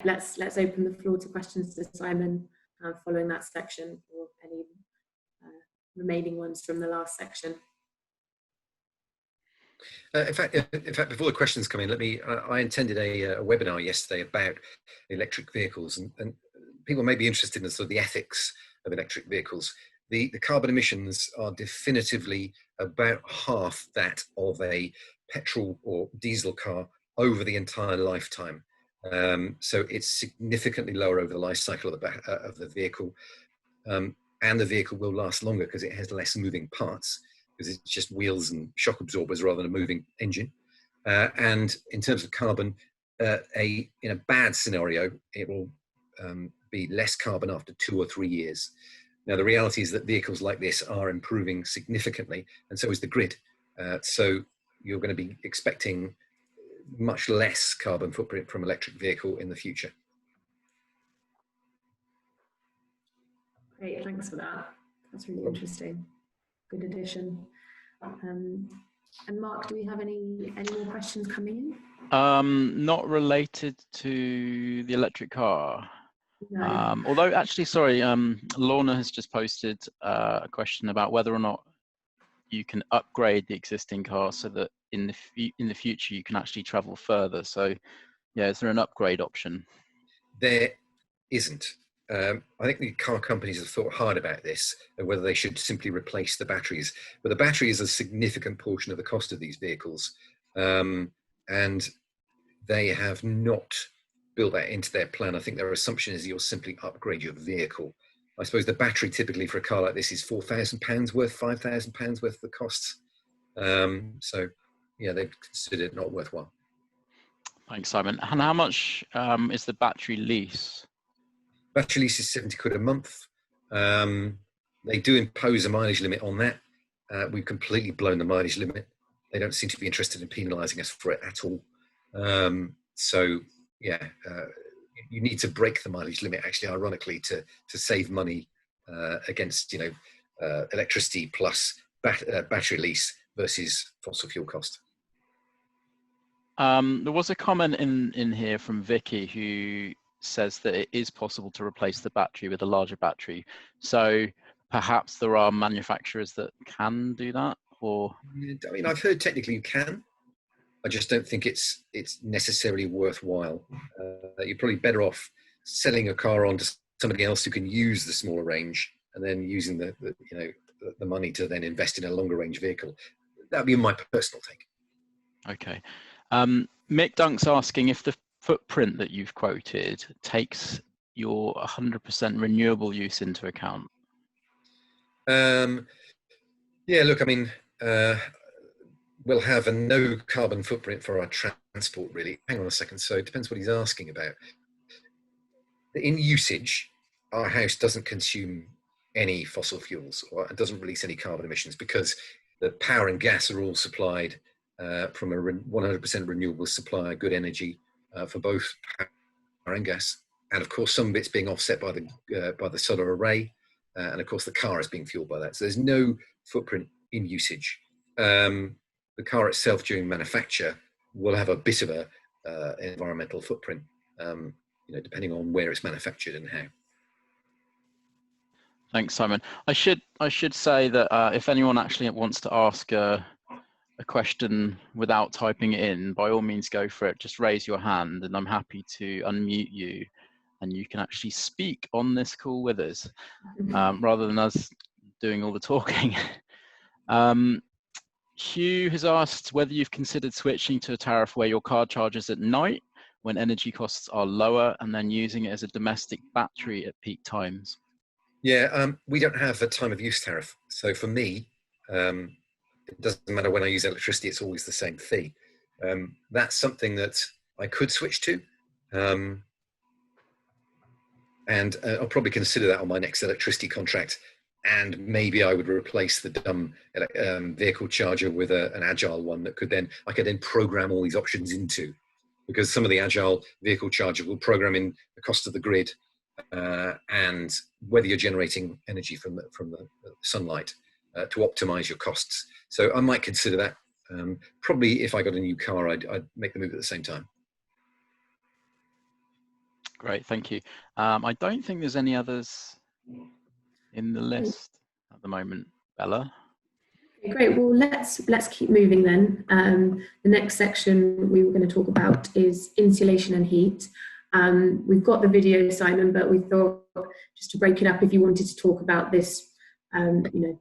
let's open the floor to questions to Simon following that section, or any remaining ones from the last section. In fact, before the questions come in, I attended a webinar yesterday about electric vehicles, and people may be interested in sort of the ethics of electric vehicles. The carbon emissions are definitively about half that of a petrol or diesel car over the entire lifetime. So it's significantly lower over the life cycle of the vehicle, and the vehicle will last longer because it has less moving parts, because it's just wheels and shock absorbers rather than a moving engine. And in terms of carbon, in a bad scenario, it will be less carbon after 2 or 3 years. Now, the reality is that vehicles like this are improving significantly, and so is the grid. So you're going to be expecting much less carbon footprint from electric vehicle in the future. Great, thanks for that. That's really interesting. Good addition. And Mark, do we have any more questions coming in? Not related to the electric car. No. Although, actually, sorry, Lorna has just posted a question about whether or not you can upgrade the existing car so that in the future you can actually travel further. So, yeah, is there an upgrade option? There isn't. I think the car companies have thought hard about this, and whether they should simply replace the batteries. But the battery is a significant portion of the cost of these vehicles, and they have not built that into their plan. I think their assumption is you'll simply upgrade your vehicle. I suppose the battery typically for a car like this is £4,000 worth, £5,000 worth of the costs. So, yeah, they've considered it not worthwhile. Thanks, Simon. And how much is the battery lease? Battery lease is £70 a month. They do impose a mileage limit on that. We've completely blown the mileage limit. They don't seem to be interested in penalising us for it at all. So, yeah, you need to break the mileage limit, actually, ironically, to save money against, electricity plus battery lease versus fossil fuel cost. There was a comment in here from Vicky who says that it is possible to replace the battery with a larger battery. So perhaps there are manufacturers that can do that, or? I mean, I've heard technically you can. I just don't think it's necessarily worthwhile. You're probably better off selling a car on to somebody else who can use the smaller range, and then using the money to then invest in a longer range vehicle. That'd be my personal take. Okay. Mick Dunk's asking if the footprint that you've quoted takes your 100% renewable use into account. Yeah, look, I mean, we'll have a no carbon footprint for our transport, really. Hang on a second. So it depends what he's asking about. In usage, our house doesn't consume any fossil fuels, or it doesn't release any carbon emissions, because the power and gas are all supplied from a 100% renewable supply, good energy for both power and gas. And of course, some of it's being offset by the solar array. And of course, the car is being fueled by that. So there's no footprint in usage. The car itself during manufacture will have a bit of a environmental footprint, depending on where it's manufactured and how. Thanks, Simon. I should say that if anyone actually wants to ask a question without typing it in, by all means go for it. Just raise your hand and I'm happy to unmute you, and you can actually speak on this call with us, rather than us doing all the talking. Hugh has asked whether you've considered switching to a tariff where your car charges at night when energy costs are lower, and then using it as a domestic battery at peak times. Yeah, we don't have a time of use tariff. So for me, it doesn't matter when I use electricity, it's always the same fee. That's something that I could switch to. And I'll probably consider that on my next electricity contract. And maybe I would replace the dumb vehicle charger with an agile one that I could then program all these options into, because some of the agile vehicle charger will program in the cost of the grid and whether you're generating energy from the sunlight to optimize your costs. So I might consider that. Probably if I got a new car, I'd make the move at the same time. Great, thank you. I don't think there's any others in the list at the moment, Bella. Okay, great. Well, let's keep moving then. The next section we were going to talk about is insulation and heat. We've got the video, Simon, but we thought just to break it up, if you wanted to talk about this,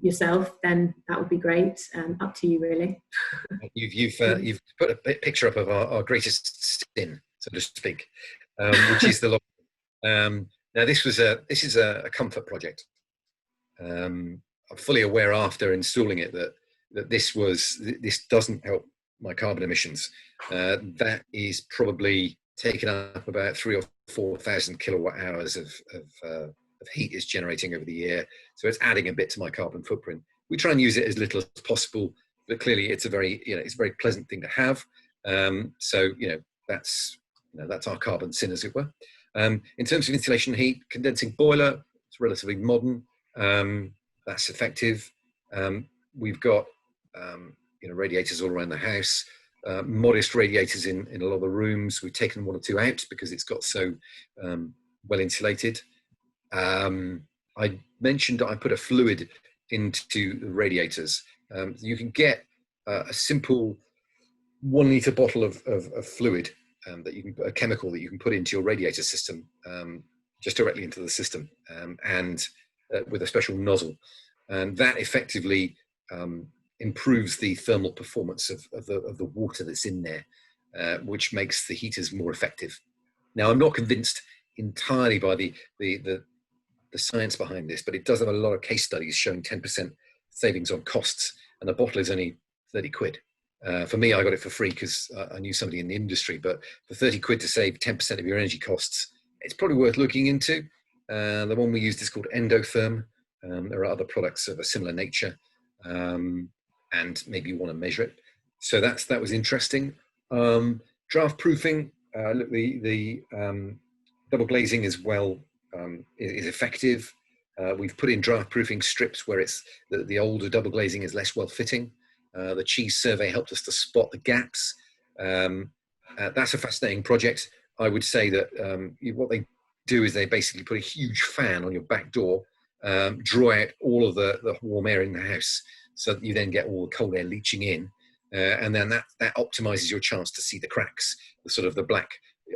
yourself, then that would be great. Up to you, really. You've put a picture up of our greatest sin, so to speak, which is the. Now this is a comfort project. I'm fully aware after installing it that this doesn't help my carbon emissions. That is probably taken up about 3,000 or 4,000 kilowatt hours of heat is generating over the year. So it's adding a bit to my carbon footprint. We try and use it as little as possible, but clearly it's a very pleasant thing to have. So that's our carbon sin, as it were. In terms of insulation and heat, condensing boiler, it's relatively modern. That's effective. We've got radiators all around the house, modest radiators in a lot of the rooms. We've taken one or two out because it's got so well insulated. I mentioned that I put a fluid into the radiators. You can get a simple 1 litre bottle of fluid a chemical that you can put into your radiator system, just directly into the system, and with a special nozzle, and that effectively improves the thermal performance of the water that's in there, which makes the heaters more effective. Now, I'm not convinced entirely by the science behind this, but it does have a lot of case studies showing 10% savings on costs, and a bottle is only 30 quid. For me, I got it for free because I knew somebody in the industry, but for 30 quid to save 10% of your energy costs, it's probably worth looking into. The one we used is called Endotherm. There are other products of a similar nature, and maybe you want to measure it. So that was interesting. Draft proofing, look, the double glazing is is effective. We've put in draft proofing strips where it's the older double glazing is less well fitting. The cheese survey helped us to spot the gaps. That's a fascinating project. I would say that what they do is they basically put a huge fan on your back door, draw out all of the warm air in the house, so that you then get all the cold air leaching in, and then that optimizes your chance to see the cracks, the black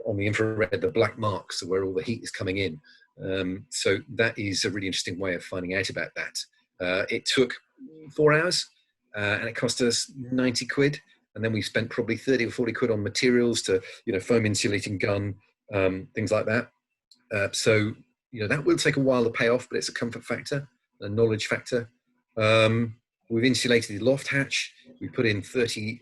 on the infrared, the black marks of where all the heat is coming in. So that is a really interesting way of finding out about that. It took 4 hours. And it cost us 90 quid, and then we spent probably 30 or 40 quid on materials to, foam insulating gun, things like that. So that will take a while to pay off, but it's a comfort factor, a knowledge factor. We've insulated the loft hatch. We put in 12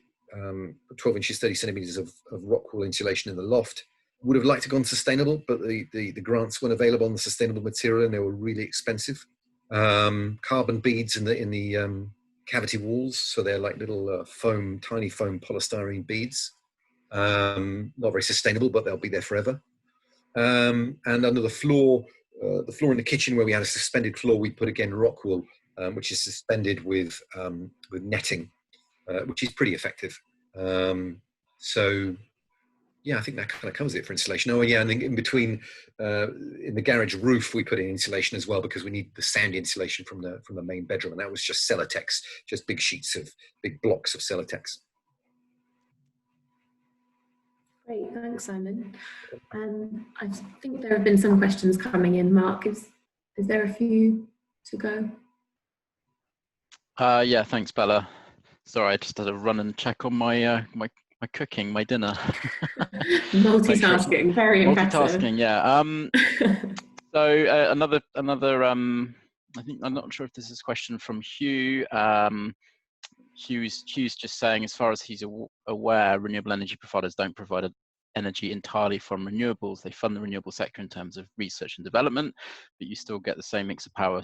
inches, 30 centimeters of rock wool insulation in the loft. Would have liked to gone sustainable, but the grants weren't available on the sustainable material, and they were really expensive. Carbon beads in the cavity walls, so they're like little tiny foam polystyrene beads. Not very sustainable, but they'll be there forever. And under the floor in the kitchen where we had a suspended floor, we put again rock wool, which is suspended with netting, which is pretty effective. So yeah, I think that kind of covers it for insulation. Oh yeah, and in between, in the garage roof, we put in insulation as well because we need the sound insulation from the main bedroom, and that was just Celotex, just big blocks of Celotex. Great, thanks, Simon. I think there have been some questions coming in. Mark, is there a few to go? Yeah, thanks, Bella. Sorry, I just had to run and check on my my cooking, my dinner. Multitasking, very impressive. Multitasking, yeah. So another I think, I'm not sure if this is a question from Hugh. Hugh's just saying, as far as he's aware, renewable energy providers don't provide energy entirely from renewables. They fund the renewable sector in terms of research and development, but you still get the same mix of power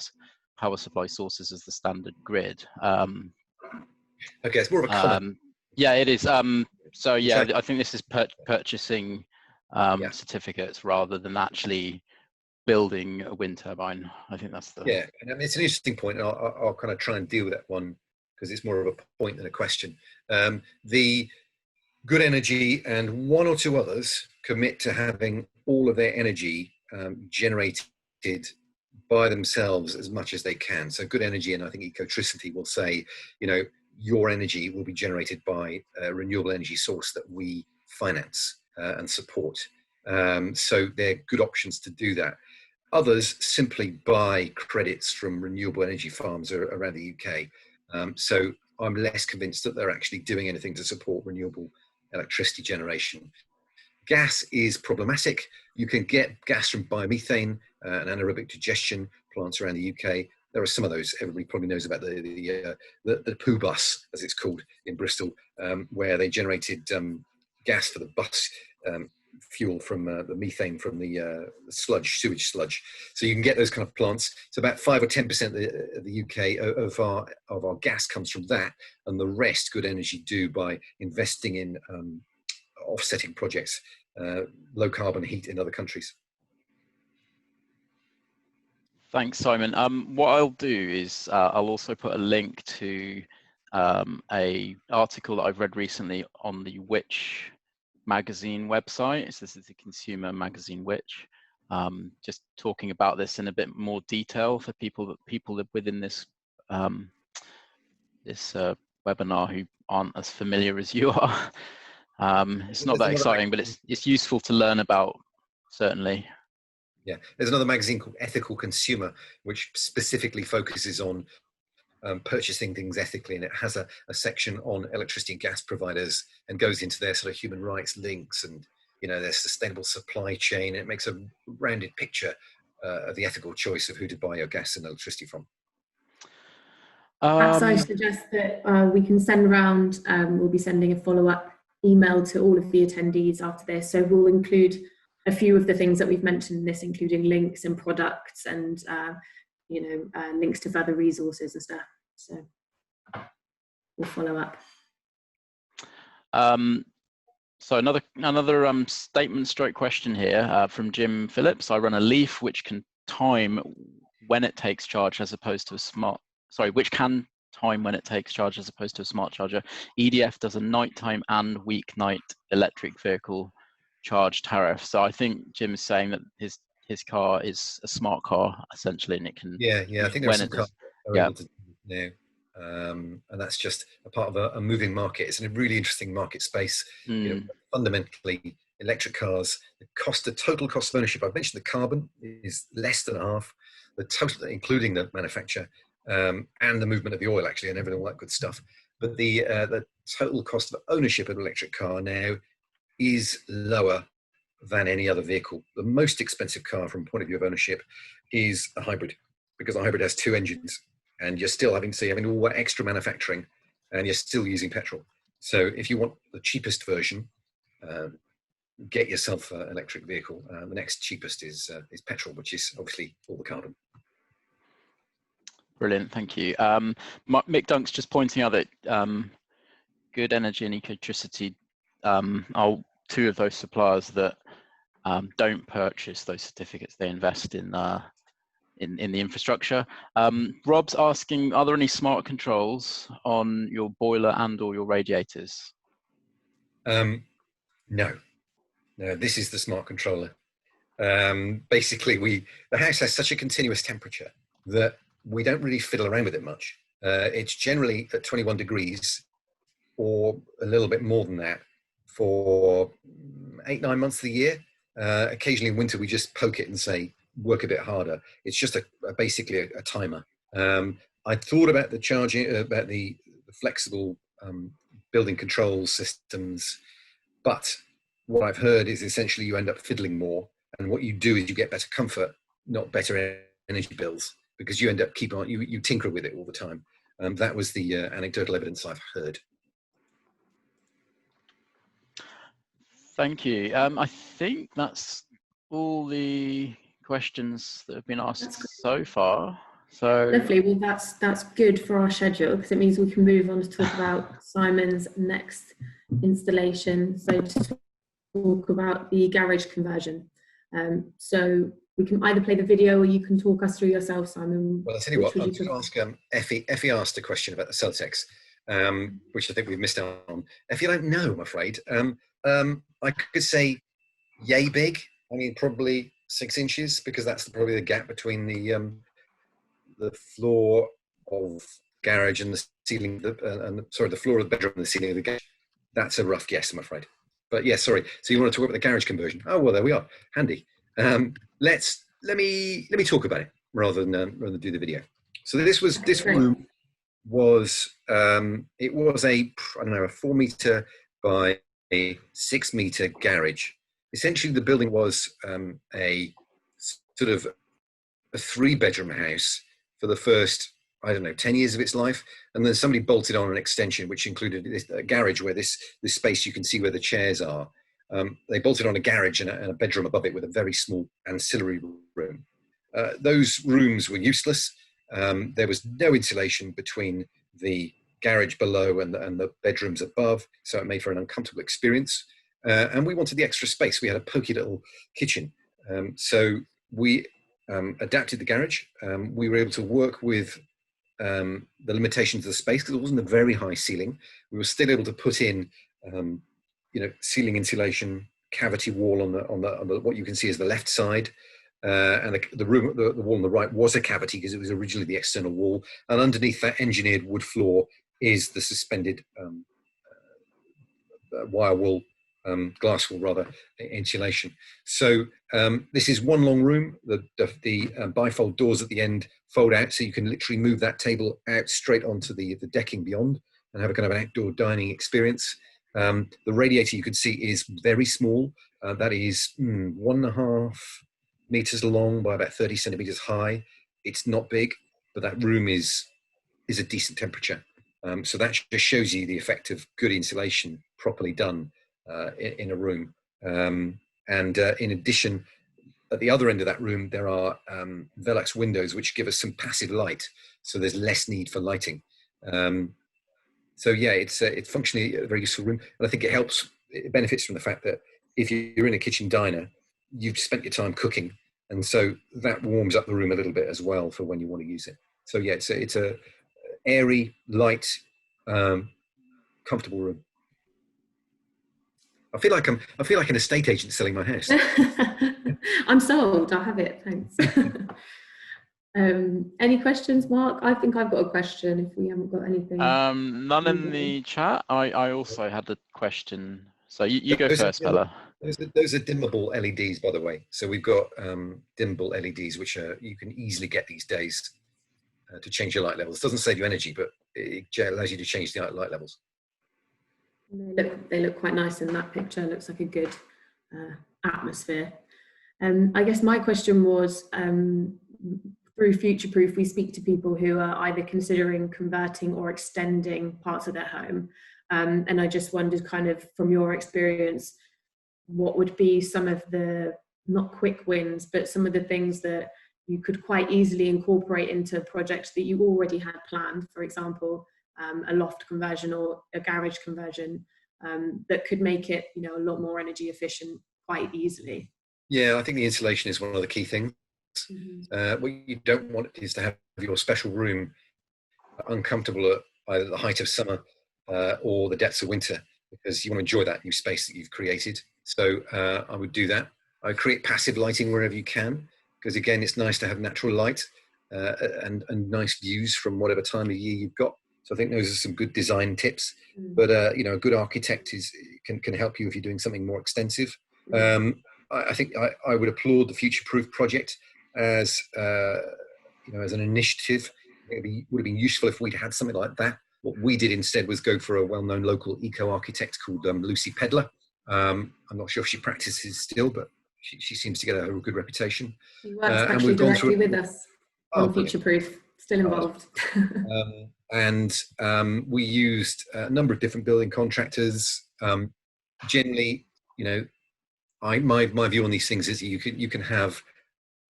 supply sources as the standard grid. Okay, it's more of a comment. Yeah, it is. So yeah, I think this is purchasing certificates rather than actually building a wind turbine. I think that's the... Yeah, and it's an interesting point, and I'll kind of try and deal with that one because it's more of a point than a question. The Good Energy and one or two others commit to having all of their energy generated by themselves as much as they can. So good energy, and I think Ecotricity will say, you know, your energy will be generated by a renewable energy source that we finance and support. So they're good options to do that. Others simply buy credits from renewable energy farms around the UK. So I'm less convinced that they're actually doing anything to support renewable electricity generation. Gas is problematic. You can get gas from biomethane and anaerobic digestion plants around the UK. There are some of those. Everybody probably knows about the poo bus, as it's called in Bristol, where they generated gas for the bus fuel from the methane from the sludge, sewage sludge. So you can get those kind of plants. So about 5 or 10% of the UK of our gas comes from that, and the rest good energy do by investing in offsetting projects, low carbon heat in other countries. Thanks, Simon. What I'll do is I'll also put a link to a article that I've read recently on the Which magazine website. So this is the consumer magazine Which, just talking about this in a bit more detail for people within this webinar who aren't as familiar as you are. It's not that exciting, but it's useful to learn about, certainly. Yeah, there's another magazine called Ethical Consumer, which specifically focuses on purchasing things ethically, and it has a section on electricity and gas providers and goes into their sort of human rights links and, you know, their sustainable supply chain. It makes a rounded picture of the ethical choice of who to buy your gas and electricity from. Perhaps I suggest that we can send around, we'll be sending a follow-up email to all of the attendees after this. So we'll include a few of the things that we've mentioned in this, including links and products and, links to further resources and stuff. So we'll follow up. So another statement stroke question here from Jim Phillips. I run a Leaf which can time when it takes charge as opposed to a smart, which can time when it takes charge as opposed to a smart charger. EDF does a nighttime and weeknight electric vehicle charge tariff. So I think Jim is saying that his car is a smart car essentially, and it can. Yeah, I think there's some cars that are able to do now. And that's just a part of a moving market. It's a really interesting market space. You know, fundamentally, electric cars, the total cost of ownership, I've mentioned the carbon is less than half, the total, including the manufacture and the movement of the oil, actually, and everything, all that good stuff. But the total cost of ownership of an electric car now is lower than any other vehicle. The most expensive car from the point of view of ownership is a hybrid, because a hybrid has 2 engines. And you're still having all that extra manufacturing, and you're still using petrol. So if you want the cheapest version, get yourself an electric vehicle. The next cheapest is petrol, which is obviously all the carbon. Brilliant, thank you. Mick Dunk's just pointing out that Good Energy and Ecotricity are 2 of those suppliers that don't purchase those certificates. They invest in the infrastructure. Rob's asking, are there any smart controls on your boiler and or your radiators? No, this is the smart controller. Basically, the house has such a continuous temperature that we don't really fiddle around with it much. It's generally at 21 degrees or a little bit more than that for 8-9 months of the year. Occasionally in winter, we just poke it and say, work a bit harder. It's just basically a timer. I thought about the charging, about the flexible building control systems, but what I've heard is essentially you end up fiddling more, and what you do is you get better comfort, not better energy bills, because you end up you tinker with it all the time. That was the anecdotal evidence I've heard. Thank you. I think that's all the questions that have been asked so far. So lovely. Well, that's good for our schedule, because it means we can move on to talk about Simon's next installation. So to talk about the garage conversion. So we can either play the video or you can talk us through yourself, Simon. Well, I'll tell you what, I'll just ask Effie. Effie asked a question about the Celtex, which I think we've missed out on. Effie, I don't know, I'm afraid. I could say yay big. I mean, probably 6 inches, because that's probably the gap between the floor of garage and the ceiling, sorry, the floor of the bedroom and the ceiling of the garage. That's a rough guess, I'm afraid. But yeah, sorry. So you want to talk about the garage conversion? Oh well, there we are. Handy. Let me talk about it rather than do the video. So this room was it was a, I don't know, a 4 meter by a 6 meter garage. Essentially, the building was a sort of a 3-bedroom house for the first, I don't know, 10 years of its life. And then somebody bolted on an extension, which included this garage where this space you can see where the chairs are. They bolted on a garage and a bedroom above it with a very small ancillary room. Those rooms were useless. There was no insulation between the garage below and the bedrooms above, so it made for an uncomfortable experience. And we wanted the extra space. We had a pokey little kitchen. So we adapted the garage. We were able to work with the limitations of the space because it wasn't a very high ceiling. We were still able to put in, ceiling insulation, cavity wall on the what you can see as the left side, and the wall on the right was a cavity because it was originally the external wall. And underneath that engineered wood floor is the suspended wire wool, glass wool rather, insulation. So this is one long room. The bifold doors at the end fold out, so you can literally move that table out straight onto the decking beyond and have a kind of an outdoor dining experience. The radiator you can see is very small. That is 1.5 meters long by about 30 centimeters high. It's not big, but that room is a decent temperature. So that just shows you the effect of good insulation properly done in a room. And in addition, at the other end of that room, there are Velux windows, which give us some passive light. So there's less need for lighting. So yeah, it's functionally a very useful room. And I think it benefits from the fact that if you're in a kitchen diner, you've spent your time cooking. And so that warms up the room a little bit as well for when you want to use it. So yeah, it's a airy, light, comfortable room. I feel like an estate agent selling my house. I'm sold. I'll have it. Thanks. Any questions, Mark? I think I've got a question. If we haven't got anything, none in the chat. I also had a question. So you go first, Bella. Those are dimmable LEDs, by the way. So we've got dimmable LEDs, which you can easily get these days to change your light levels. It doesn't save you energy, but it allows you to change the light levels. They look quite nice in that picture. It looks like a good atmosphere. I guess my question was, through Future Proof, we speak to people who are either considering converting or extending parts of their home. And I just wondered, kind of from your experience, what would be some of the, not quick wins, but some of the things that you could quite easily incorporate into projects that you already had planned, for example, a loft conversion or a garage conversion, that could make it, a lot more energy efficient quite easily. Yeah, I think the insulation is one of the key things. Mm-hmm. What you don't want is to have your special room uncomfortable at either the height of summer or the depths of winter, because you want to enjoy that new space that you've created. So I would do that. I would create passive lighting wherever you can, because again, it's nice to have natural light and nice views from whatever time of year you've got. So I think those are some good design tips. But a good architect can help you if you're doing something more extensive. I think I would applaud the Future Proof project as as an initiative. It would have been useful if we'd had something like that. What we did instead was go for a well-known local eco-architect called Lucy Pedler. I'm not sure if she practices still, but she seems to get a good reputation. She works actually directly with us on Future Proof, still involved. We used a number of different building contractors. Generally, my view on these things is you can have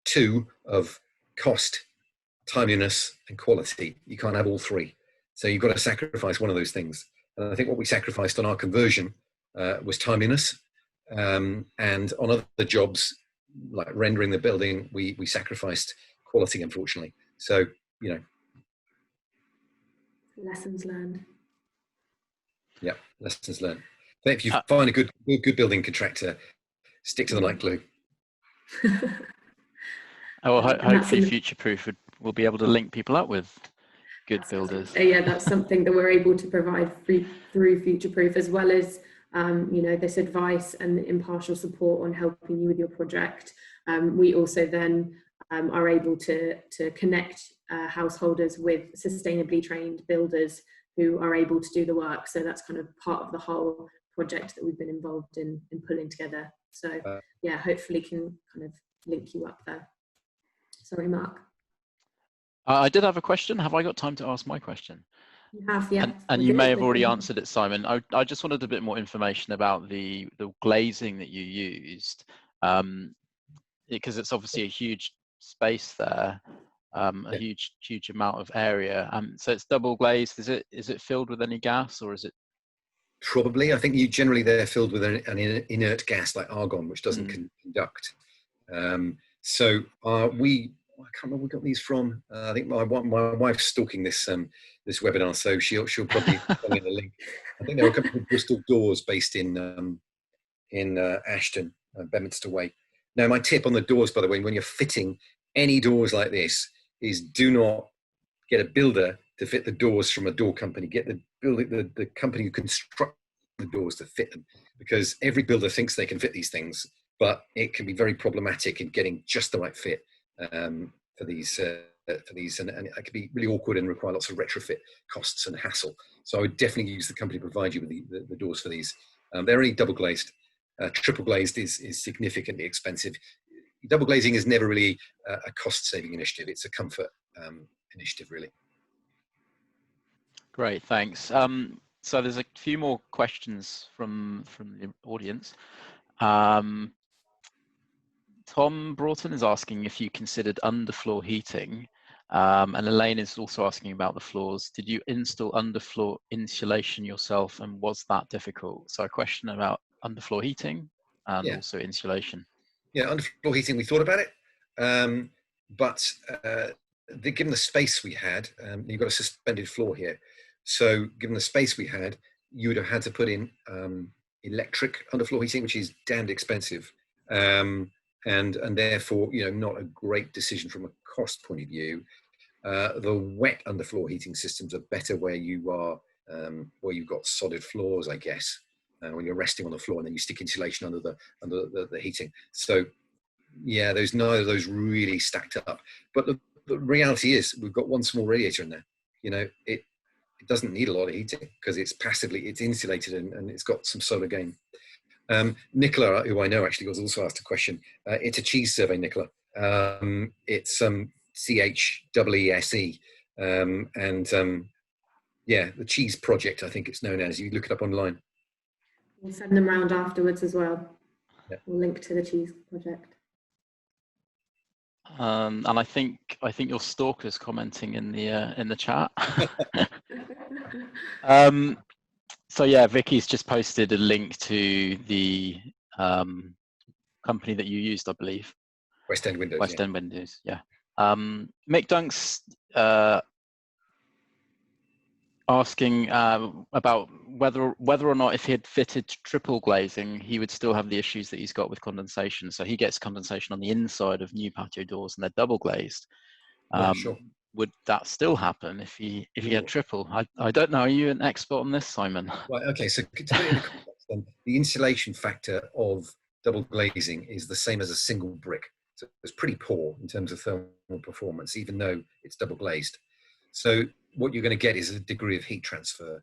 two of cost, timeliness, and quality. You can't have all three. So you've got to sacrifice one of those things. And I think what we sacrificed on our conversion was timeliness. And on other jobs, like rendering the building, we sacrificed quality, unfortunately. So, Lessons learned. Yeah, lessons learned. But if you find a good building contractor, stick to the light glue. Oh, well, And that's hopefully in the, future-proof we'll be able to link people up with good that's what I was gonna builders. say, yeah, that's something that we're able to provide through Future Proof, as well as you know, this advice and impartial support on helping you with your project. We also then are able to connect householders with sustainably trained builders who are able to do the work. So that's kind of part of the whole project that we've been involved in pulling together. So yeah, hopefully can kind of link you up there. Sorry, Mark. I did have a question. Have I got time to ask my question? You have, yeah. And you may have already answered it, Simon. I just wanted a bit more information about the glazing that you used, because it's obviously a huge space there, a huge amount of area. So it's double glazed. Is it filled with any gas, or is it? Probably. I think generally they're filled with an inert gas like argon, which doesn't conduct. So I can't remember where we got these from. I think my wife's stalking this this webinar, so she'll probably send me the link. I think there are a couple of Bristol doors based in Ashton, Bedminster Way. Now, my tip on the doors, by the way, when you're fitting any doors like this, is do not get a builder to fit the doors from a door company. Get the company who construct the doors to fit them, because every builder thinks they can fit these things, but it can be very problematic in getting just the right fit for these, and it can be really awkward and require lots of retrofit costs and hassle. So I would definitely use the company to provide you with the doors for these. They're only double glazed. Triple glazed is significantly expensive. Double glazing is never really a cost saving initiative. It's a comfort initiative, really. Great, thanks. So there's a few more questions from the audience. Tom Broughton is asking if you considered underfloor heating, and Elaine is also asking about the floors. Did you install underfloor insulation yourself, and was that difficult? So a question about underfloor heating and also insulation. Yeah, underfloor heating, we thought about it, but given the space we had, you've got a suspended floor here. So given the space we had, you would have had to put in electric underfloor heating, which is damned expensive. And therefore, you know, not a great decision from a cost point of view. The wet underfloor heating systems are better where you are, where you've got solid floors, I guess, when you're resting on the floor, and then you stick insulation under the heating. So yeah, neither of those really stacked up. But the reality is, we've got one small radiator in there. You know, it doesn't need a lot of heating because it's insulated and it's got some solar gain. Nicola, who I know actually was also asked a question. It's a cheese survey, Nicola. It's CHEESE. Yeah, the cheese project, I think it's known as. You look it up online. We'll send them around afterwards as well. Yeah. We'll link to the cheese project. And I think your stalker's commenting in the chat. So yeah, Vicky's just posted a link to the company that you used, I believe. West End Windows. West End Windows, yeah. Mick Dunk's asking about whether or not if he had fitted triple glazing, he would still have the issues that he's got with condensation. So he gets condensation on the inside of new patio doors, and they're double glazed. Yeah, sure. Would that still happen if he had triple? I don't know. Are you an expert on this, Simon? Right. Okay. So to put it in the context, then, the insulation factor of double glazing is the same as a single brick. So it's pretty poor in terms of thermal performance, even though it's double glazed. So what you're going to get is a degree of heat transfer.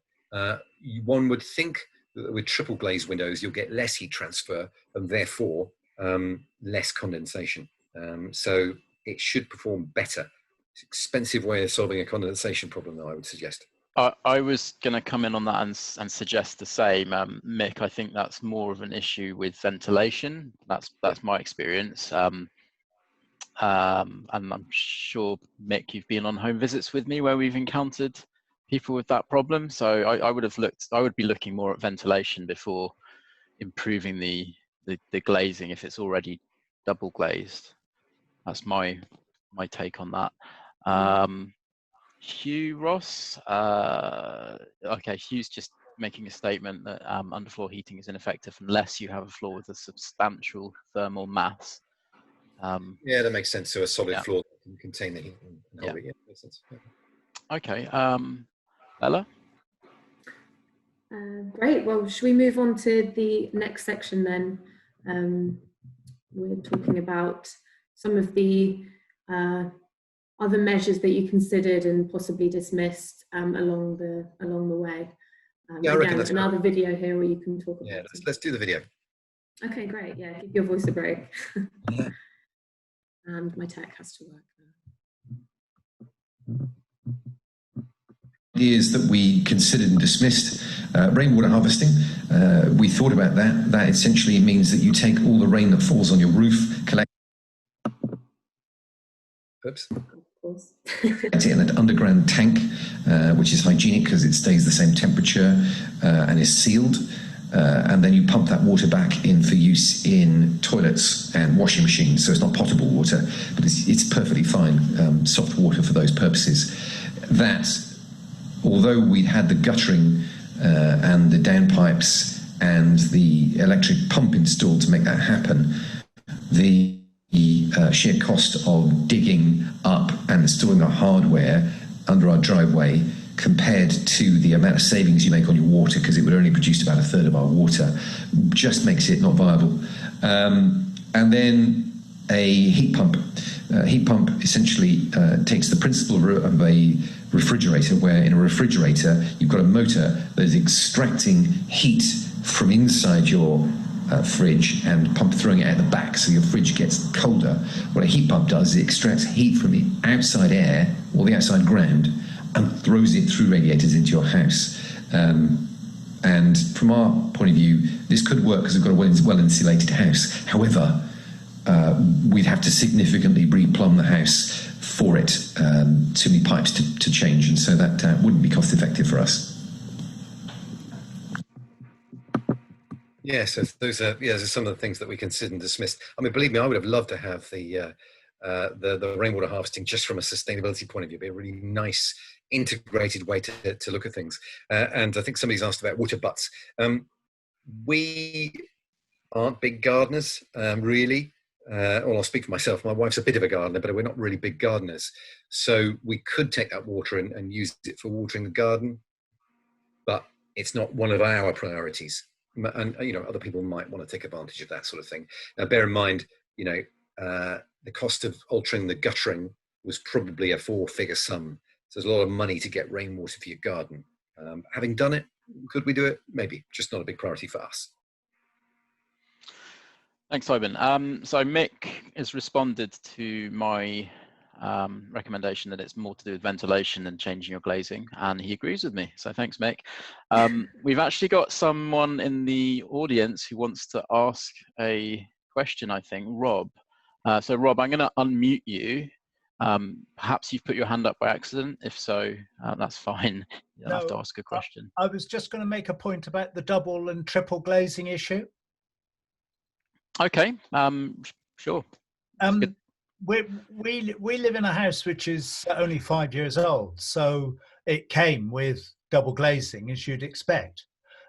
One would think that with triple glazed windows, you'll get less heat transfer and therefore less condensation. So it should perform better. It's an expensive way of solving a condensation problem, though, I would suggest. I was going to come in on that and suggest the same, Mick. I think that's more of an issue with ventilation. That's my experience. And I'm sure, Mick, you've been on home visits with me where we've encountered people with that problem. So I would be looking more at ventilation before improving the glazing if it's already double glazed. That's my take on that. Hugh Ross, okay, Hugh's just making a statement that underfloor heating is ineffective unless you have a floor with a substantial thermal mass. Yeah, that makes sense. So a solid Yeah. floor can contain the heat and hold Yeah. it. Yeah, makes sense. Yeah. Okay, Bella? Great. Well, should we move on to the next section then? We're talking about some of the other measures that you considered and possibly dismissed along the way. Yeah, I reckon again, that's another great. video here where you can talk about Yeah, it. let's do the video. Okay, great. Yeah, give your voice a break. And my tech has to work now. Ideas that we considered and dismissed. Rainwater harvesting, we thought about that. That essentially means that you take all the rain that falls on your roof, collect Oops. Of course. it in an underground tank, which is hygienic because it stays the same temperature and is sealed. And then you pump that water back in for use in toilets and washing machines. So it's not potable water, but it's perfectly fine, soft water for those purposes. That, although we had the guttering and the downpipes and the electric pump installed to make that happen, the sheer cost of digging up and installing the hardware under our driveway compared to the amount of savings you make on your water, because it would only produce about a third of our water, just makes it not viable. And then a heat pump. Heat pump essentially takes the principle of a refrigerator, where in a refrigerator you've got a motor that is extracting heat from inside your fridge and throwing it out the back, so your fridge gets colder. What a heat pump does is it extracts heat from the outside air or the outside ground and throws it through radiators into your house. And from our point of view, this could work because we've got a well-insulated house. However, we'd have to significantly replumb the house for it, too many pipes to change, and so that wouldn't be cost effective for us. Yeah, so those are some of the things that we considered and dismissed. I mean, believe me, I would have loved to have the rainwater harvesting just from a sustainability point of view. It'd be a really nice integrated way to look at things. And I think somebody's asked about water butts. We aren't big gardeners, really. Well, I'll speak for myself. My wife's a bit of a gardener, but we're not really big gardeners. So we could take that water and use it for watering the garden, but it's not one of our priorities. And, you know, other people might want to take advantage of that sort of thing. Now, bear in mind, you know, the cost of altering the guttering was probably a 4-figure sum. So there's a lot of money to get rainwater for your garden. Having done it, could we do it? Maybe, just not a big priority for us. Thanks, Ivan. So Mick has responded to my recommendation that it's more to do with ventilation than changing your glazing, and he agrees with me. So thanks, Mick. We've actually got someone in the audience who wants to ask a question, I think, Rob. So Rob, I'm going to unmute you. Perhaps you've put your hand up by accident. If so, that's fine. You don't have to ask a question. I was just going to make a point about the double and triple glazing issue. Okay, sure. We live in a house which is only 5 years old, so it came with double glazing, as you'd expect.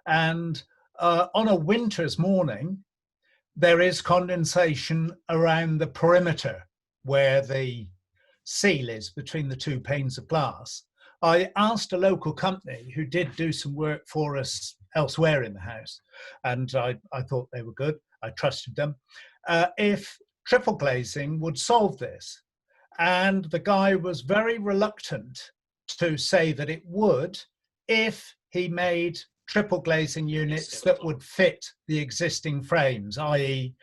And on a winter's morning, there is condensation around the perimeter where the seal is between the two panes of glass. I asked a local company who did do some work for us elsewhere in the house, and I thought they were good. I trusted them. If triple glazing would solve this. And the guy was very reluctant to say that it would if he made triple glazing units that would fit the existing frames, i.e.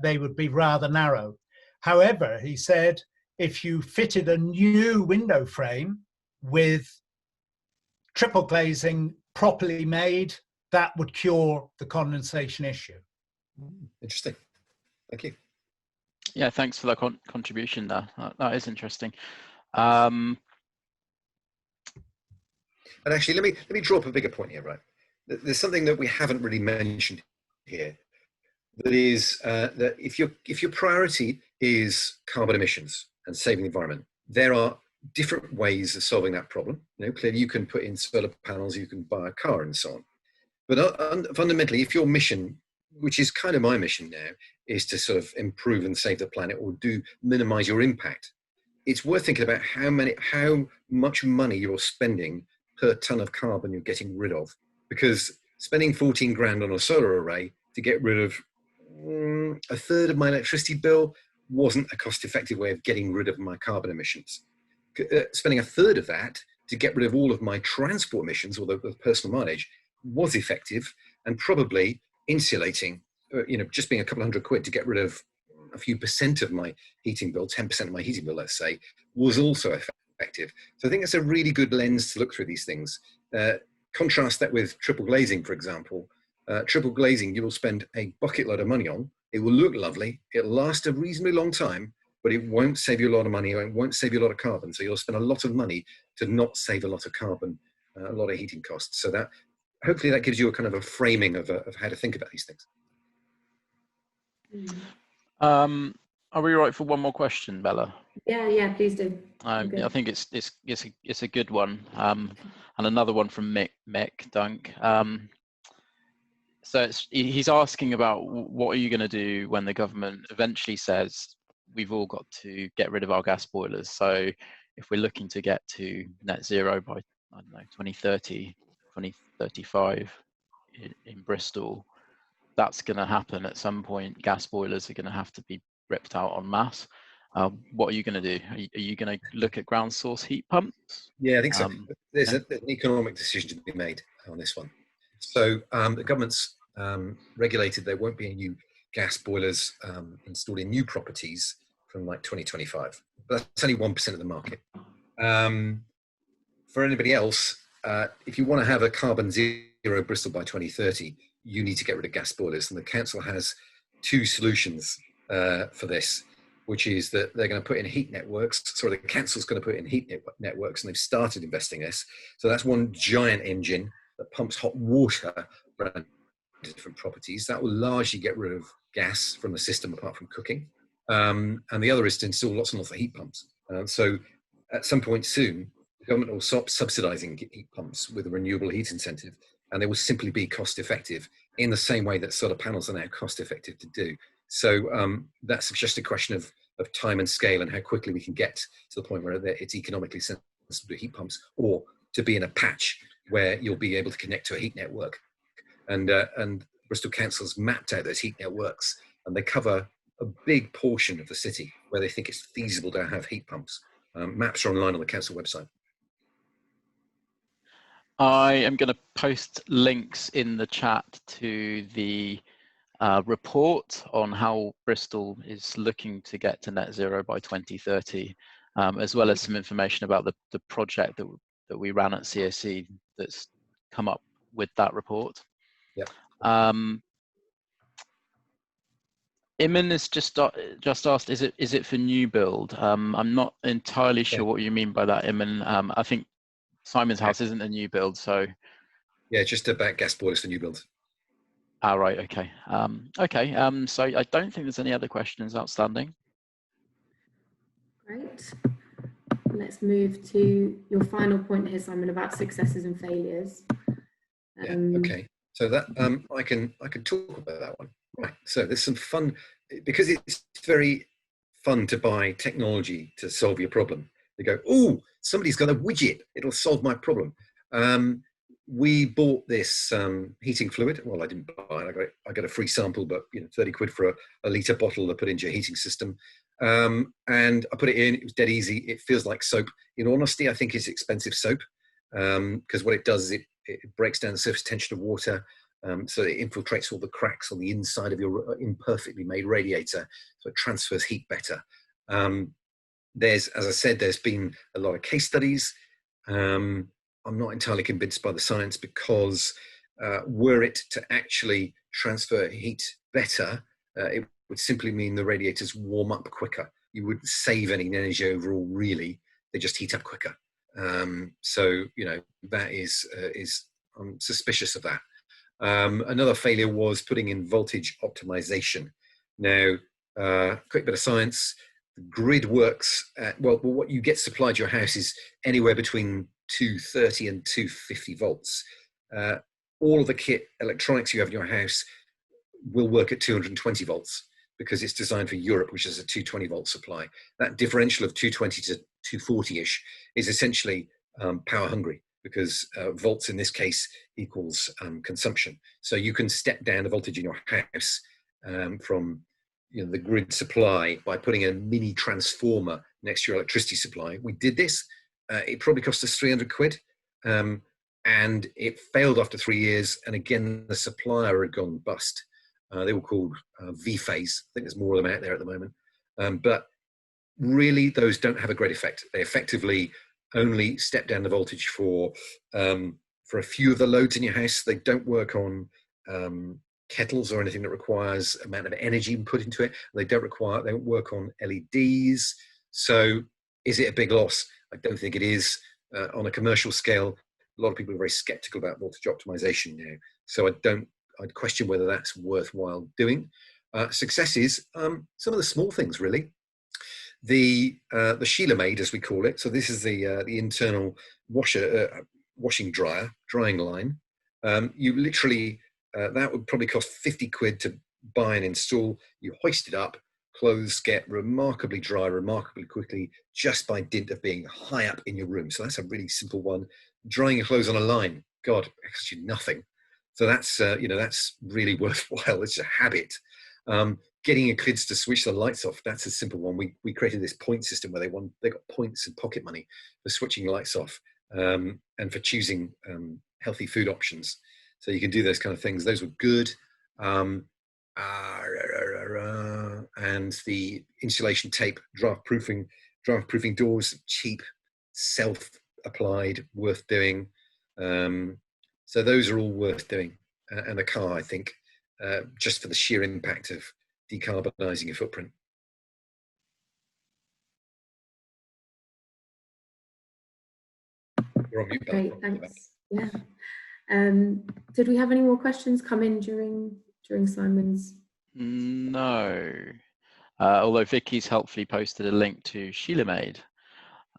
They would be rather narrow. However, he said, if you fitted a new window frame with triple glazing properly made, that would cure the condensation issue. Interesting. Thank you. Yeah, thanks for that contribution there. That is interesting. And actually, let me draw up a bigger point here, right? There's something that we haven't really mentioned here. That is that if your priority is carbon emissions and saving the environment, there are different ways of solving that problem. You know, clearly you can put in solar panels, you can buy a car, and so on. But fundamentally, if your mission which is kind of my mission now, is to sort of improve and save the planet, or minimize your impact. It's worth thinking about how much money you're spending per ton of carbon you're getting rid of, because spending 14 grand on a solar array to get rid of a third of my electricity bill wasn't a cost-effective way of getting rid of my carbon emissions. Spending a third of that to get rid of all of my transport emissions, or the personal mileage, was effective, and probably insulating, just being a couple £100 to get rid of a few percent of my heating bill, 10% of my heating bill, let's say, was also effective. So I think it's a really good lens to look through these things. Contrast that with triple glazing, for example. Triple glazing, you will spend a bucket load of money on. It will look lovely. It'll last a reasonably long time, but it won't save you a lot of money, or it won't save you a lot of carbon. So you'll spend a lot of money to not save a lot of carbon, a lot of heating costs. So that, hopefully that gives you a kind of a framing of how to think about these things. Are we right for one more question, Bella? Yeah, please do. I think it's a good one, and another one from Mick Dunk. So he's asking about, what are you going to do when the government eventually says we've all got to get rid of our gas boilers? So if we're looking to get to net zero by, I don't know, 2030, 2035 in Bristol, that's going to happen at some point. Gas boilers are going to have to be ripped out en masse. What are you going to do? Are you going to look at ground source heat pumps? Yeah, I think so. There's an economic decision to be made on this one. So the government's regulated there won't be any new gas boilers installed in new properties from like 2025. But that's only 1% of the market. For anybody else, if you want to have a carbon zero Bristol by 2030, you need to get rid of gas boilers. And the council has two solutions for this, which is that they're going to put in heat networks. So the council's going to put in heat networks, and they've started investing in this. So that's one giant engine that pumps hot water around different properties. That will largely get rid of gas from the system, apart from cooking. And the other is to install lots and lots of heat pumps. So at some point soon, the government will stop subsidising heat pumps with a renewable heat incentive, and they will simply be cost effective in the same way that solar panels are now cost effective to do. So that's just a question of time and scale, and how quickly we can get to the point where it's economically sensible to do heat pumps, or to be in a patch where you'll be able to connect to a heat network. And Bristol Council's mapped out those heat networks, and they cover a big portion of the city where they think it's feasible to have heat pumps. Maps are online on the council website. I am going to post links in the chat to the report on how Bristol is looking to get to net zero by 2030, as well as some information about the project that we ran at CSE that's come up with that report. Yeah. Iman has just asked, is it for new build? I'm not entirely sure what you mean by that, Iman. I think Simon's house isn't a new build, so. Yeah, just about gas boilers for new builds. Ah, right, okay. So I don't think there's any other questions outstanding. Great. Let's move to your final point here, Simon, about successes and failures. Okay. So that I can talk about that one. Right. So there's some fun, because it's very fun to buy technology to solve your problem. They go, oh, somebody's got a widget, it'll solve my problem. We bought this heating fluid. Well, I didn't buy it. I got a free sample, but 30 quid for a litre bottle to put into your heating system. And I put it in. It was dead easy. It feels like soap. In honesty, I think it's expensive soap, because what it does is it breaks down the surface tension of water, so it infiltrates all the cracks on the inside of your imperfectly made radiator, so it transfers heat better. As I said, there's been a lot of case studies. I'm not entirely convinced by the science, because were it to actually transfer heat better, it would simply mean the radiators warm up quicker. You wouldn't save any energy overall, really. They just heat up quicker. So that is I'm suspicious of that. Another failure was putting in voltage optimization. Now, quick bit of science. The grid works at, well, what you get supplied to your house is anywhere between 230 and 250 volts. All of the kit electronics you have in your house will work at 220 volts because it's designed for Europe, which is a 220 volt supply. That differential of 220 to 240-ish is essentially power hungry, because volts in this case equals consumption. So you can step down the voltage in your house from the grid supply by putting a mini transformer next to your electricity supply. We did this. It probably cost us 300 quid. And it failed after 3 years. And again, the supplier had gone bust. They were called V-Phase. I think there's more of them out there at the moment. But really, those don't have a great effect. They effectively only step down the voltage for a few of the loads in your house. They don't work on kettles or anything that requires amount of energy put into it. They don't work on LEDs. So is it a big loss? I don't think it is. On a commercial scale, a lot of people are very skeptical about voltage optimization now. So I'd question whether that's worthwhile doing. Successes, some of the small things really. The Sheila Maid, as we call it. So this is the internal washing dryer, drying line. You literally, that would probably cost 50 quid to buy and install. You hoist it up, clothes get remarkably dry, remarkably quickly, just by dint of being high up in your room. So that's a really simple one. Drying your clothes on a line, God, it costs you nothing. So that's that's really worthwhile. It's a habit. Getting your kids to switch the lights off, that's a simple one. We created this point system where they got points and pocket money for switching lights off and for choosing healthy food options. So you can do those kind of things. Those were good. And the insulation tape, draft proofing doors, cheap, self-applied, worth doing. So those are all worth doing. And the car, I think, just for the sheer impact of decarbonising your footprint. You're on mute, Great, thanks. Yeah. Did we have any more questions come in during Simon's? No. Although Vicky's helpfully posted a link to Sheila Maid.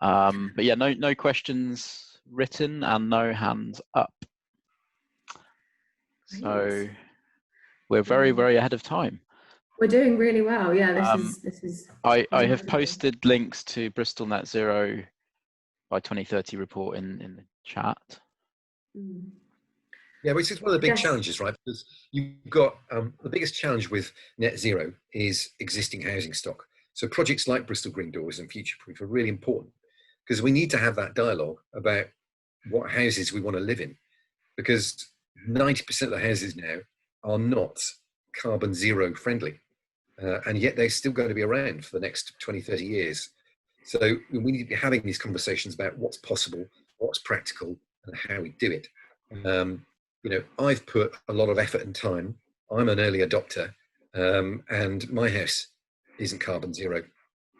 But yeah, no questions written and no hands up. Great. So we're very, very ahead of time. We're doing really well. Yeah, this is. I have posted links to Bristol Net Zero by 2030 report in the chat. Mm. Yeah, which is one of the big challenges, right? Because you've got the biggest challenge with net zero is existing housing stock. So projects like Bristol Green Doors and Future Proof are really important, because we need to have that dialogue about what houses we want to live in, because 90% of the houses now are not carbon zero friendly, and yet they're still going to be around for the next 20, 30 years. So we need to be having these conversations about what's possible, what's practical, and how we do it. I've put a lot of effort and time. I'm an early adopter, and my house isn't carbon zero.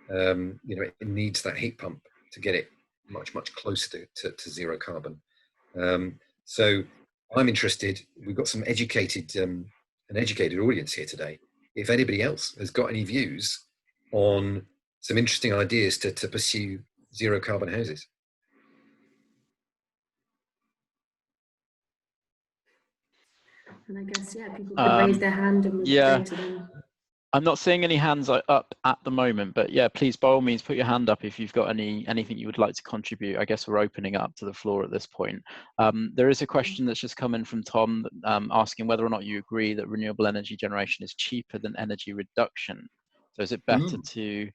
It needs that heat pump to get it much, much closer to zero carbon. So I'm interested. We've got some an educated audience here today. If anybody else has got any views on some interesting ideas to pursue zero carbon houses. And I guess, people could raise their hand and we'll go to them. I'm not seeing any hands up at the moment, but yeah, please, by all means, put your hand up if you've got anything you would like to contribute. I guess we're opening up to the floor at this point. There is a question that's just come in from Tom asking whether or not you agree that renewable energy generation is cheaper than energy reduction. So is it better to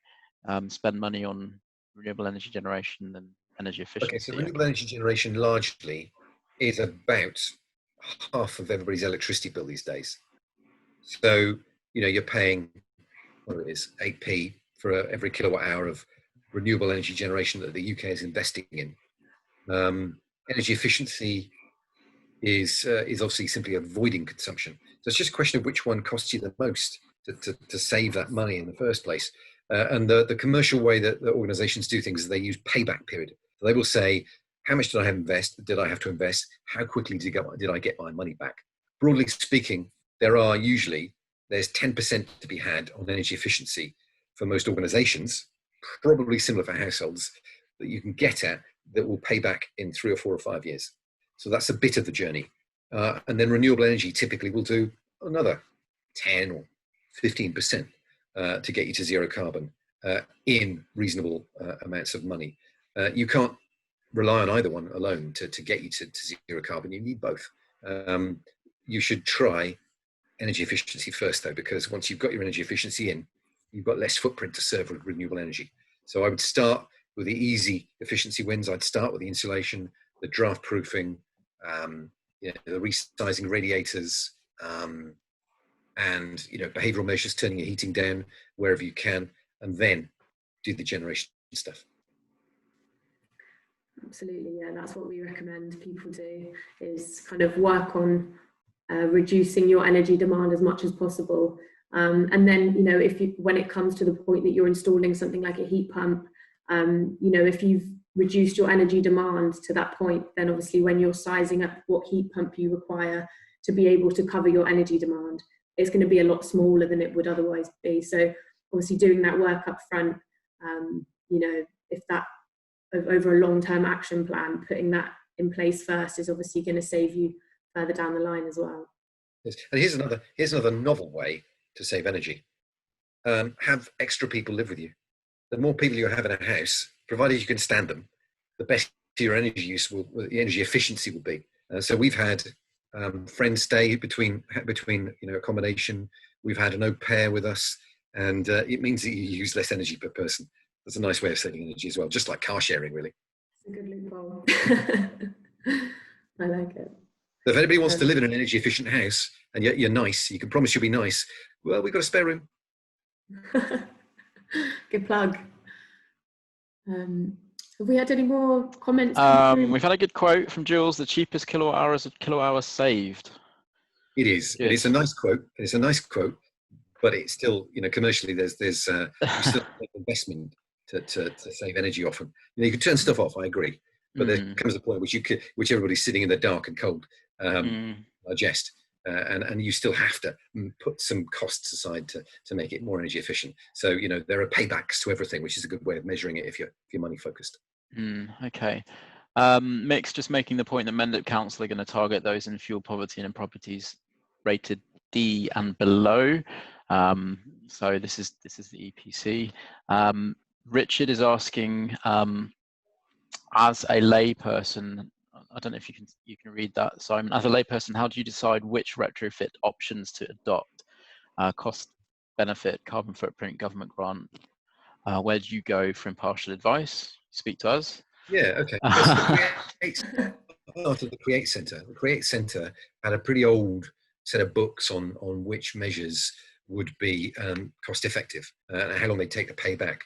spend money on renewable energy generation than energy efficiency? Okay, so renewable energy generation largely is about half of everybody's electricity bill these days. So, you're paying, whatever it is, 8p for every kilowatt hour of renewable energy generation that the UK is investing in. Energy efficiency is obviously simply avoiding consumption. So it's just a question of which one costs you the most to save that money in the first place. And the commercial way that the organizations do things is they use payback period. So they will say, how much did I have to invest? How quickly did I get my money back? Broadly speaking, there's 10% to be had on energy efficiency for most organizations, probably similar for households, that you can get at that will pay back in 3 or 4 or 5 years. So that's a bit of the journey. And then renewable energy typically will do another 10 or 15% to get you to zero carbon in reasonable amounts of money. You can't rely on either one alone to get you to zero carbon. You need both. You should try energy efficiency first, though, because once you've got your energy efficiency in, you've got less footprint to serve with renewable energy. So I would start with the easy efficiency wins. I'd start with the insulation, the draft proofing, the resizing radiators, and behavioral measures, turning your heating down wherever you can, and then do the generation stuff. Absolutely, yeah, that's what we recommend people do, is kind of work on reducing your energy demand as much as possible. And then, when it comes to the point that you're installing something like a heat pump, if you've reduced your energy demand to that point, then obviously when you're sizing up what heat pump you require to be able to cover your energy demand, it's going to be a lot smaller than it would otherwise be. So obviously doing that work up front, if that over a long-term action plan, putting that in place first is obviously going to save you further down the line as well. Yes. And here's another novel way to save energy. Have extra people live with you. The more people you have in a house, provided you can stand them, the better your energy use the energy efficiency will be. So we've had friends stay between accommodation. We've had an au pair with us, and it means that you use less energy per person. That's a nice way of saving energy as well, just like car sharing, really. It's a good loophole. I like it. So if anybody wants to live in an energy efficient house and yet you're nice, you can promise you'll be nice, well, we've got a spare room. Good plug. Have we had any more comments? We've had a good quote from Jules: the cheapest kilowatt hours are kilowatt hours saved. It is. Good. It's a nice quote. It's a nice quote, but it's still, commercially, there's still investment to save energy often. You can turn stuff off, I agree, but there comes a point which everybody's sitting in the dark and cold digest, and you still have to put some costs aside to make it more energy efficient. So there are paybacks to everything, which is a good way of measuring it if you're money focused. Okay. Mick's just making the point that Mendip Council are going to target those in fuel poverty and in properties rated D and below. So this is the EPC. Richard is asking, as a layperson, I don't know if you can read that, Simon. As a layperson, how do you decide which retrofit options to adopt? Cost, benefit, carbon footprint, government grant. Where do you go for impartial advice? Speak to us. Yeah. Okay. Part of the Create Centre. The Create Centre had a pretty old set of books on which measures would be cost effective and how long they take to pay back.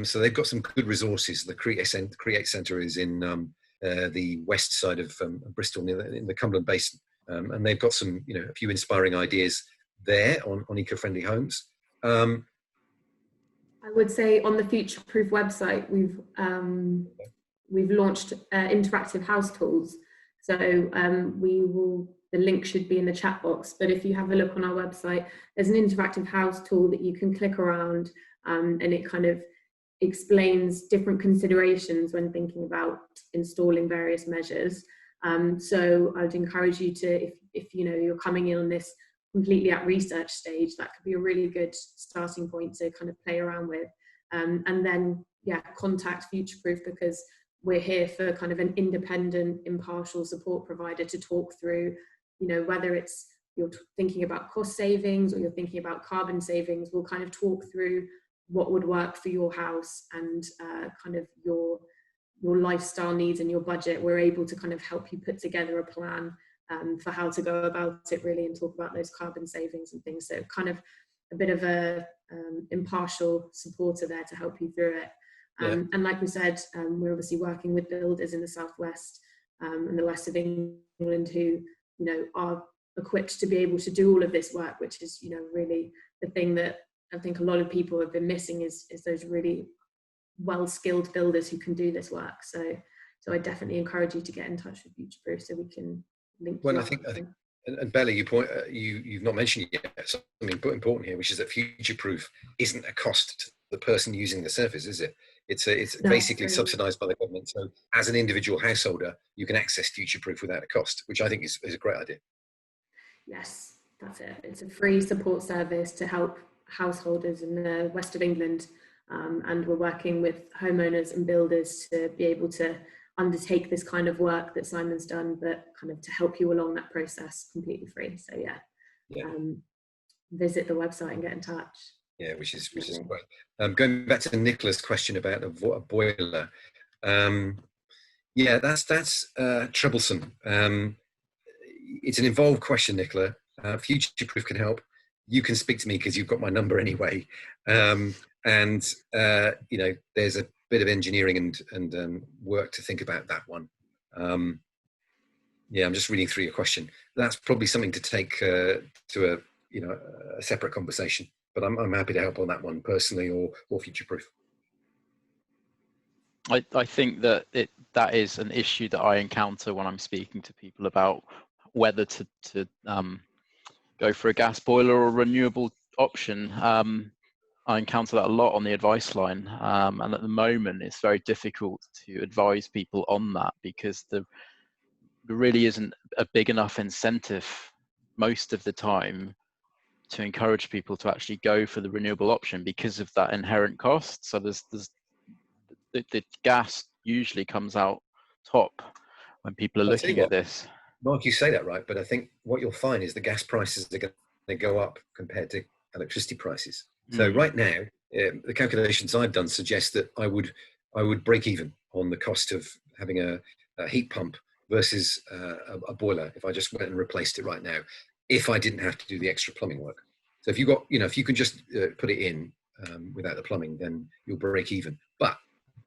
So they've got some good resources. The Create Centre is in the west side of Bristol, in the Cumberland Basin, and they've got some, a few inspiring ideas there on eco-friendly homes. I would say on the Future Proof website, we've launched interactive house tools. So the link should be in the chat box. But if you have a look on our website, there's an interactive house tool that you can click around, and it kind of explains different considerations when thinking about installing various measures. So I'd encourage you to, if you're coming in on this completely at research stage, that could be a really good starting point to kind of play around with. And then, contact Future Proof, because we're here for kind of an independent, impartial support provider to talk through, whether it's you're thinking about cost savings or you're thinking about carbon savings. We'll kind of talk through what would work for your house and kind of your lifestyle needs and your budget. We're able to kind of help you put together a plan for how to go about it, really, and talk about those carbon savings and things. So kind of a bit of a impartial supporter there to help you through it. And like we said, we're obviously working with builders in the southwest and the west of England who, are equipped to be able to do all of this work, which is, really the thing that I think a lot of people have been missing is those really well-skilled builders who can do this work. So I definitely encourage you to get in touch with Future Proof so we can link. Well, I think, and Bella, you've not mentioned yet something important here, which is that Future Proof isn't a cost to the person using the service, is it? It's basically subsidised by the government. So as an individual householder, you can access Future Proof without a cost, which I think is a great idea. Yes, That's it. It's a free support service to help householders in the west of England, and we're working with homeowners and builders to be able to undertake this kind of work that Simon's done, but kind of to help you along that process completely free. So yeah. Visit the website and get in touch. Yeah, which is great. Going back to Nicola's question about a boiler, yeah, that's troublesome. It's an involved question, Nicola. Future-proof can help. You can speak to me because you've got my number anyway. You know, there's a bit of engineering and work to think about that one. Yeah, I'm just reading through your question. That's probably something to take to a separate conversation. But I'm happy to help on that one personally, or future-proof. I think that that is an issue that I encounter when I'm speaking to people about whether to go for a gas boiler or a renewable option. I encounter that a lot on the advice line, and at the moment it's very difficult to advise people on that because there really isn't a big enough incentive most of the time to encourage people to actually go for the renewable option because of that inherent cost. So there's the gas usually comes out top when people are looking at this. Mark, you say that right, but I think what you'll find is the gas prices are going to go up compared to electricity prices. So right now, the calculations I've done suggest that I would break even on the cost of having a heat pump versus a boiler if I just went and replaced it right now, if I didn't have to do the extra plumbing work. So if you got, if you can just put it in without the plumbing, then you'll break even. But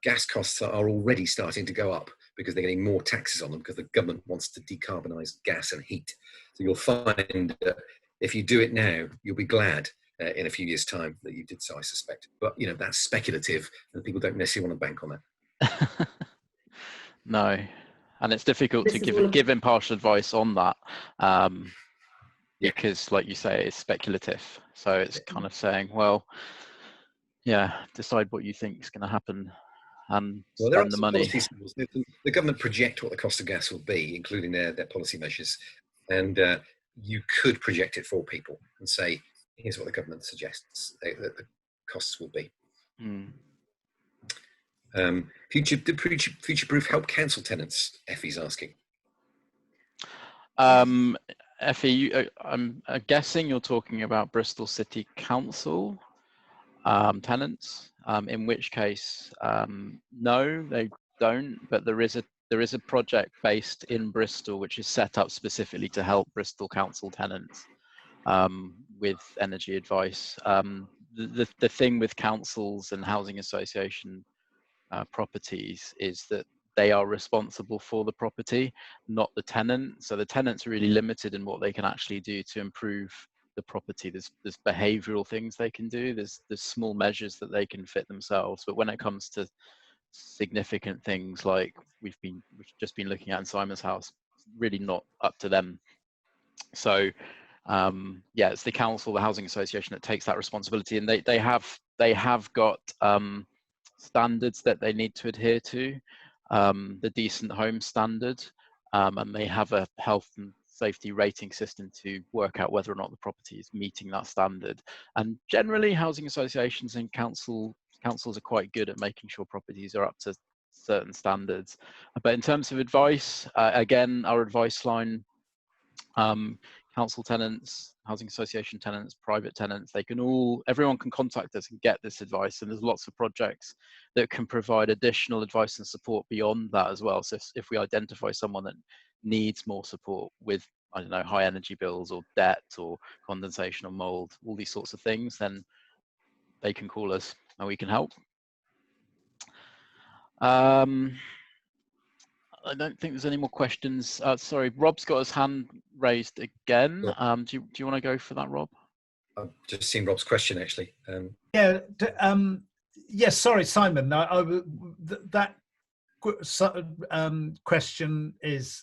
gas costs are already starting to go up because they're getting more taxes on them because the government wants to decarbonise gas and heat. So you'll find that if you do it now, you'll be glad in a few years' time that you did so, I suspect. But, that's speculative and people don't necessarily want to bank on that. No. And it's difficult to give impartial advice on that because, like you say, it's speculative. So it's kind of saying, well, decide what you think is going to happen and spend the money. The government project what the cost of gas will be, including their policy measures. And you could project it for people and say, here's what the government suggests that the costs will be. Future-proof help council tenants, Effie's asking. Effie, I'm guessing you're talking about Bristol City Council tenants, in which case, no, they don't, but there is a project based in Bristol which is set up specifically to help Bristol Council tenants with energy advice. The thing with councils and housing association properties is that they are responsible for the property, not the tenant. So the tenant's really limited in what they can actually do to improve the property. There's behavioural things they can do. There's small measures that they can fit themselves. But when it comes to significant things like we've just been looking at in Simon's house, really not up to them. So it's the council, the housing association that takes that responsibility, and they have got standards that they need to adhere to, the decent home standard, and they have a health and safety rating system to work out whether or not the property is meeting that standard. And generally housing associations and councils are quite good at making sure properties are up to certain standards. But in terms of advice, again, our advice line, council tenants, housing association tenants, private tenants, everyone can contact us and get this advice. And there's lots of projects that can provide additional advice and support beyond that as well. So if we identify someone that needs more support with, I don't know, high energy bills or debt or condensation or mold, all these sorts of things, then they can call us and we can help. I don't think there's any more questions. Sorry, Rob's got his hand raised again. Do you want to go for that, Rob? I've just seen Rob's question, actually. Yes, sorry, Simon. That question is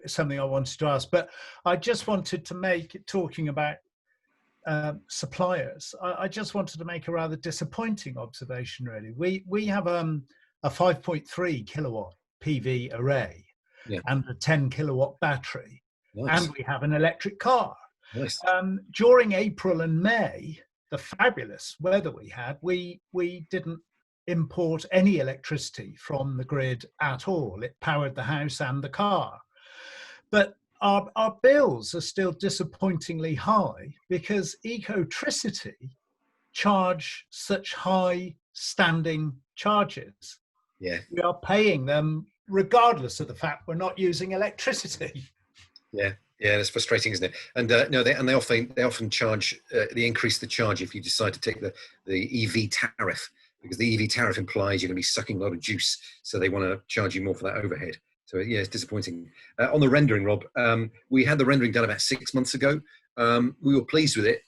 something I wanted to ask, but I just wanted to talking about suppliers, I just wanted to make a rather disappointing observation, really. We have a 5.3 kilowatt PV array and a 10 kilowatt battery, and we have an electric car. Nice. During April and May, the fabulous weather we had, we didn't import any electricity from the grid at all. It powered the house and the car. But our bills are still disappointingly high because Ecotricity charge such high standing charges. Yeah. We are paying them regardless of the fact we're not using electricity. Yeah, yeah, that's frustrating, isn't it? And no, they often charge, they increase the charge if you decide to take the EV tariff, because the EV tariff implies you're going to be sucking a lot of juice, so they want to charge you more for that overhead. So yeah, it's disappointing. On the rendering, Rob, we had the rendering done about 6 months ago. We were pleased with it.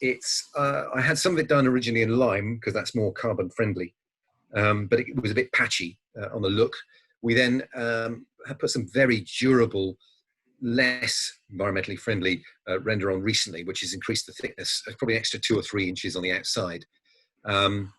I had some of it done originally in lime because that's more carbon friendly, but it was a bit patchy on the look. We then had put some very durable, less environmentally friendly render on recently, which has increased the thickness, probably an extra 2 or 3 inches on the outside. And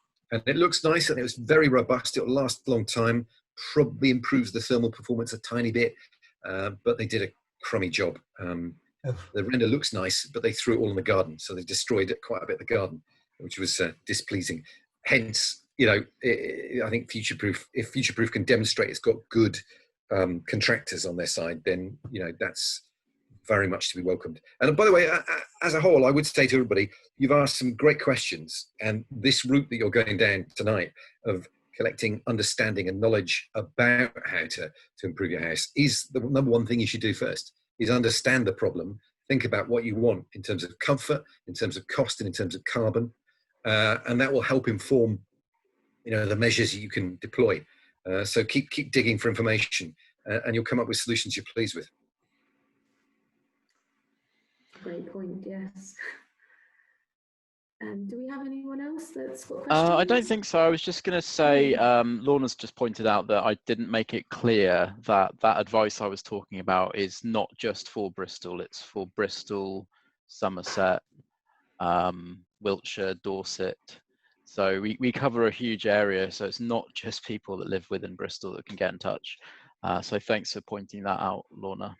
it looks nice, and it was very robust. It'll last a long time, probably improves the thermal performance a tiny bit, but they did a crummy job. The render looks nice, but they threw it all in the garden, so they destroyed quite a bit of the garden, which was displeasing. Hence, you know, I think if Futureproof can demonstrate it's got good contractors on their side, then, you know, that's very much to be welcomed. And by the way, as a whole, I would say to everybody, you've asked some great questions, and this route that you're going down tonight of collecting understanding and knowledge about how to improve your house is the number one thing you should do first, is understand the problem, think about what you want in terms of comfort, in terms of cost, and in terms of carbon, and that will help inform, you know, the measures you can deploy. So keep digging for information, and you'll come up with solutions you're pleased with. Great point, yes. Do we have anyone else that's got questions? I don't think so. I was just going to say, Lorna's just pointed out that I didn't make it clear that that advice I was talking about is not just for Bristol. It's for Bristol, Somerset, Wiltshire, Dorset. So we cover a huge area. So it's not just people that live within Bristol that can get in touch. So thanks for pointing that out, Lorna.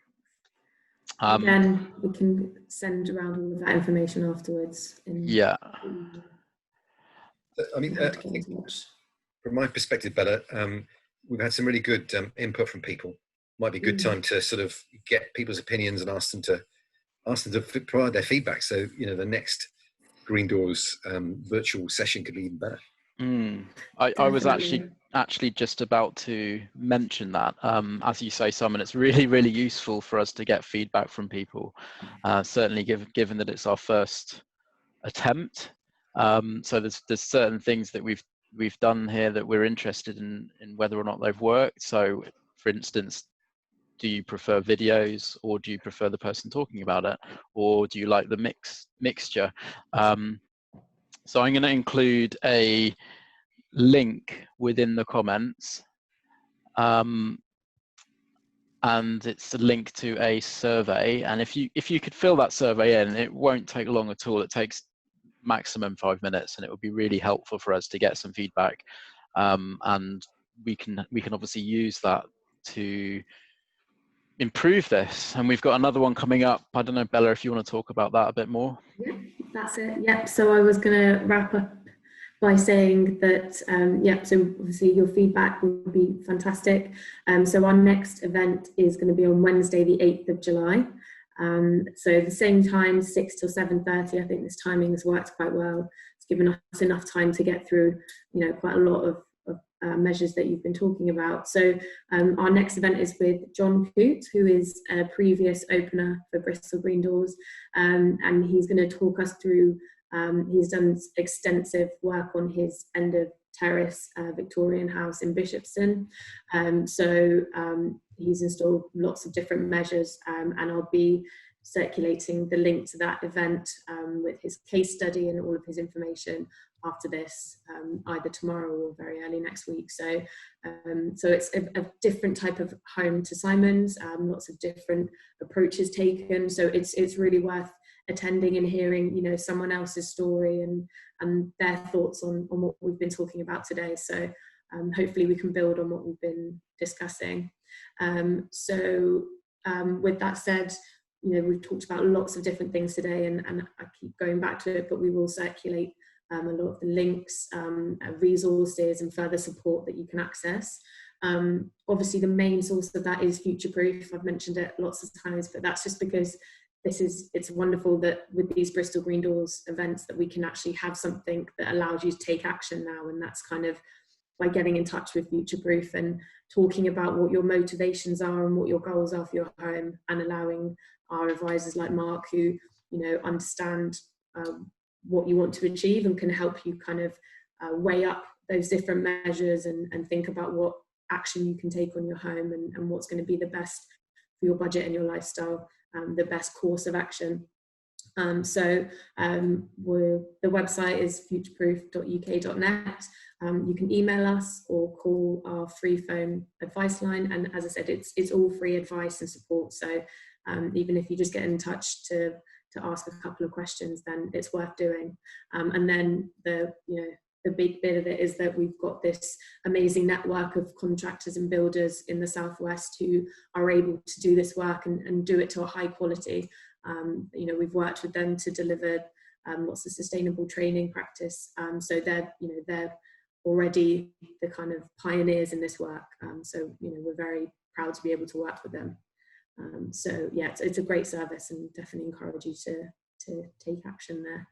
Again, we can send around all of that information afterwards. Yeah. I mean, I think from my perspective, Bella, we've had some really good input from people. Might be a good time to sort of get people's opinions and ask them to provide their feedback. So, you know, the next Green Doors virtual session could be even better. I was actually just about to mention that. As you say, Simon, it's really, really useful for us to get feedback from people, certainly given that it's our first attempt. So there's certain things that we've done here that we're interested in whether or not they've worked. So, for instance, do you prefer videos, or do you prefer the person talking about it, or do you like the mixture? So I'm going to include a link within the comments, and it's a link to a survey. And if you could fill that survey in, it won't take long at all. It takes maximum 5 minutes, and it would be really helpful for us to get some feedback. And we can obviously use that to improve this. And we've got another one coming up. I don't know, Bella, if you want to talk about that a bit more. Yeah, that's it. Yep. So I was going to wrap up by saying that, so obviously your feedback would be fantastic. So our next event is going to be on Wednesday, the 8th of July. So the same time, 6 till 7:30. I think this timing has worked quite well. It's given us enough time to get through, you know, quite a lot of measures that you've been talking about. So our next event is with John Coote, who is a previous opener for Bristol Green Doors, and he's going to talk us through, he's done extensive work on his end of terrace Victorian house in Bishopston. He's installed lots of different measures, and I'll be circulating the link to that event with his case study and all of his information after this, either tomorrow or very early next week. So it's a different type of home to Simon's, lots of different approaches taken. So it's really worth attending and hearing, you know, someone else's story and their thoughts on what we've been talking about today. So hopefully we can build on what we've been discussing. With that said, you know, we've talked about lots of different things today, and I keep going back to it, but we will circulate a lot of the links, resources and further support that you can access. Obviously the main source of that is Future Proof. I've mentioned it lots of times, but that's just because it's wonderful that with these Bristol Green Doors events that we can actually have something that allows you to take action now, and that's kind of by getting in touch with Future Proof and talking about what your motivations are and what your goals are for your home, and allowing our advisors like Mark, who, you know, understand what you want to achieve and can help you kind of weigh up those different measures and think about what action you can take on your home, and what's going to be the best for your budget and your lifestyle, the best course of action. The website is futureproof.uk.net. You can email us or call our free phone advice line, and as I said, it's all free advice and support. So even if you just get in touch to ask a couple of questions, then it's worth doing. And then the big bit of it is that we've got this amazing network of contractors and builders in the Southwest who are able to do this work and do it to a high quality. You know, we've worked with them to deliver lots of sustainable training practice. So they're already the kind of pioneers in this work. So, you know, we're very proud to be able to work with them. So yeah, it's a great service, and definitely encourage you to take action there.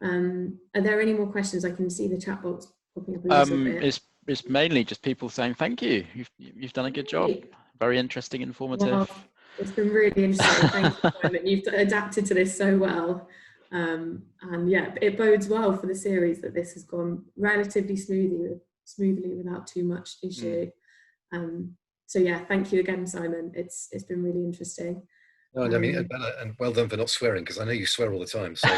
Are there any more questions? I can see the chat box popping up a little bit. It's mainly just people saying thank you. You've done a good job. Very interesting, informative. Well, it's been really interesting. Thank you, Simon. You've adapted to this so well. And yeah, it bodes well for the series that this has gone relatively smoothly without too much issue. So yeah, thank you again, Simon. It's been really interesting. No, I mean, and well done for not swearing, because I know you swear all the time. So